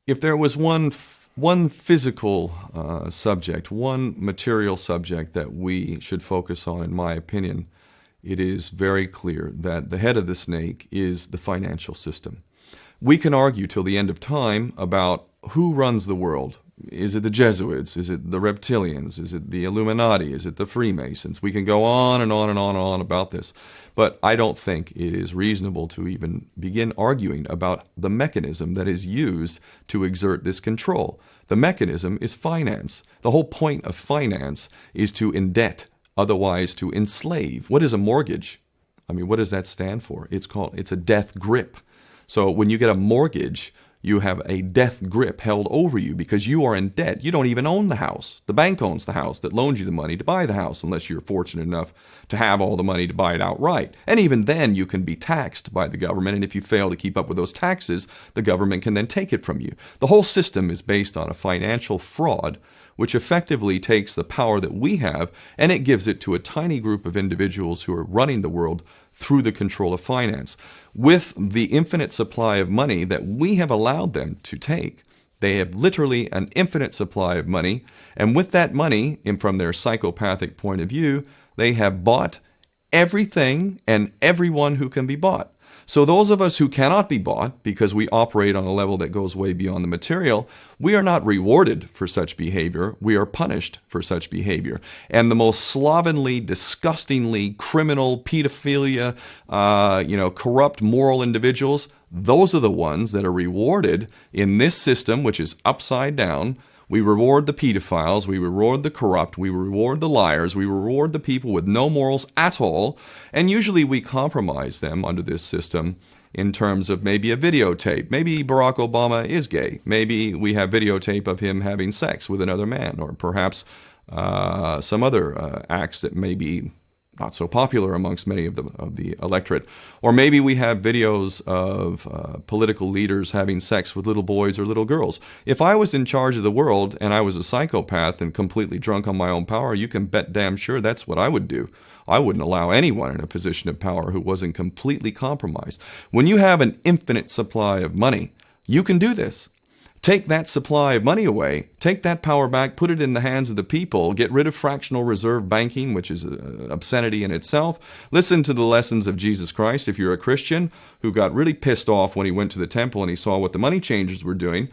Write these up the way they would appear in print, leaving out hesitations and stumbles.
If there was one physical subject, one material subject that we should focus on, in my opinion, it is very clear that the head of the snake is the financial system. We can argue till the end of time about who runs the world. Is it the Jesuits? Is it the reptilians? Is it the Illuminati? Is it the Freemasons? We can go on and on and on and on about this. But I don't think it is reasonable to even begin arguing about the mechanism that is used to exert this control. The mechanism is finance. The whole point of finance is to indebt, otherwise to enslave. What is a mortgage? I mean, what does that stand for? It's a death grip. So when you get a mortgage, you have a death grip held over you because you are in debt. You don't even own the house. The bank owns the house that loaned you the money to buy the house, unless you're fortunate enough to have all the money to buy it outright. And even then, you can be taxed by the government, and if you fail to keep up with those taxes, the government can then take it from you. The whole system is based on a financial fraud, which effectively takes the power that we have and it gives it to a tiny group of individuals who are running the world through the control of finance. With the infinite supply of money that we have allowed them to take, they have literally an infinite supply of money, and with that money, and from their psychopathic point of view, they have bought everything and everyone who can be bought. So those of us who cannot be bought, because we operate on a level that goes way beyond the material, we are not rewarded for such behavior. We are punished for such behavior. And the most slovenly, disgustingly criminal, pedophilia, corrupt moral individuals, those are the ones that are rewarded in this system, which is upside down. We reward the pedophiles, we reward the corrupt, we reward the liars, we reward the people with no morals at all, and usually we compromise them under this system in terms of maybe a videotape. Maybe Barack Obama is gay. Maybe we have videotape of him having sex with another man, or perhaps some other acts that may be not so popular amongst many of the electorate. Or maybe we have videos of political leaders having sex with little boys or little girls. If I was in charge of the world and I was a psychopath and completely drunk on my own power, you can bet damn sure that's what I would do. I wouldn't allow anyone in a position of power who wasn't completely compromised. When you have an infinite supply of money, you can do this. Take that supply of money away, take that power back, put it in the hands of the people, get rid of fractional reserve banking, which is an obscenity in itself. Listen to the lessons of Jesus Christ. If you're a Christian who got really pissed off when he went to the temple and he saw what the money changers were doing,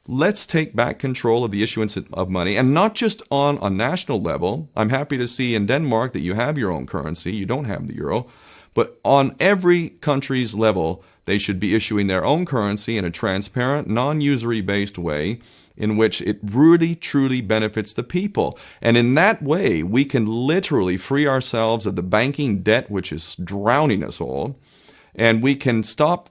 let's take back control of the issuance of money, and not just on a national level. I'm happy to see in Denmark that you have your own currency, you don't have the euro, but on every country's level, they should be issuing their own currency in a transparent, non-usury based way in which it really, truly benefits the people. And in that way, we can literally free ourselves of the banking debt which is drowning us all, and we can stop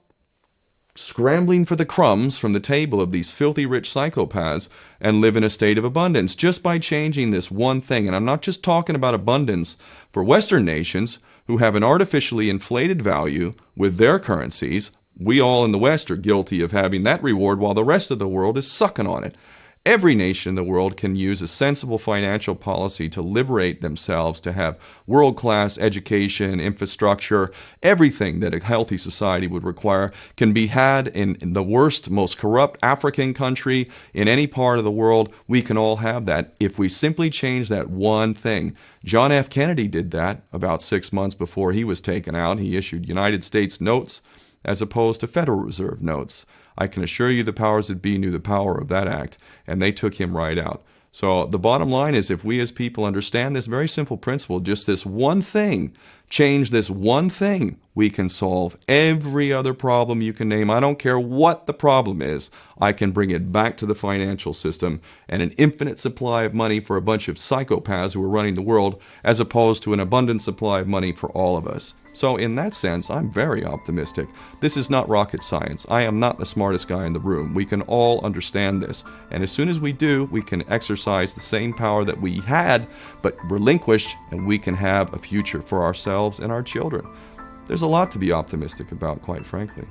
scrambling for the crumbs from the table of these filthy rich psychopaths and live in a state of abundance just by changing this one thing. And I'm not just talking about abundance for Western nations who have an artificially inflated value with their currencies. We all in the West are guilty of having that reward while the rest of the world is sucking on it. Every nation in the world can use a sensible financial policy to liberate themselves, to have world-class education, infrastructure. Everything that a healthy society would require can be had in the worst, most corrupt African country, in any part of the world. We can all have that if we simply change that one thing. John F. Kennedy did that about 6 months before he was taken out. He issued United States notes as opposed to Federal Reserve notes. I can assure you the powers that be knew the power of that act, and they took him right out. So the bottom line is, if we as people understand this very simple principle, just this one thing, change this one thing, we can solve every other problem you can name. I don't care what the problem is. I can bring it back to the financial system and an infinite supply of money for a bunch of psychopaths who are running the world, as opposed to an abundant supply of money for all of us. So in that sense, I'm very optimistic. This is not rocket science. I am not the smartest guy in the room. We can all understand this. And as soon as we do, we can exercise the same power that we had, but relinquished, and we can have a future for ourselves and our children. There's a lot to be optimistic about, quite frankly.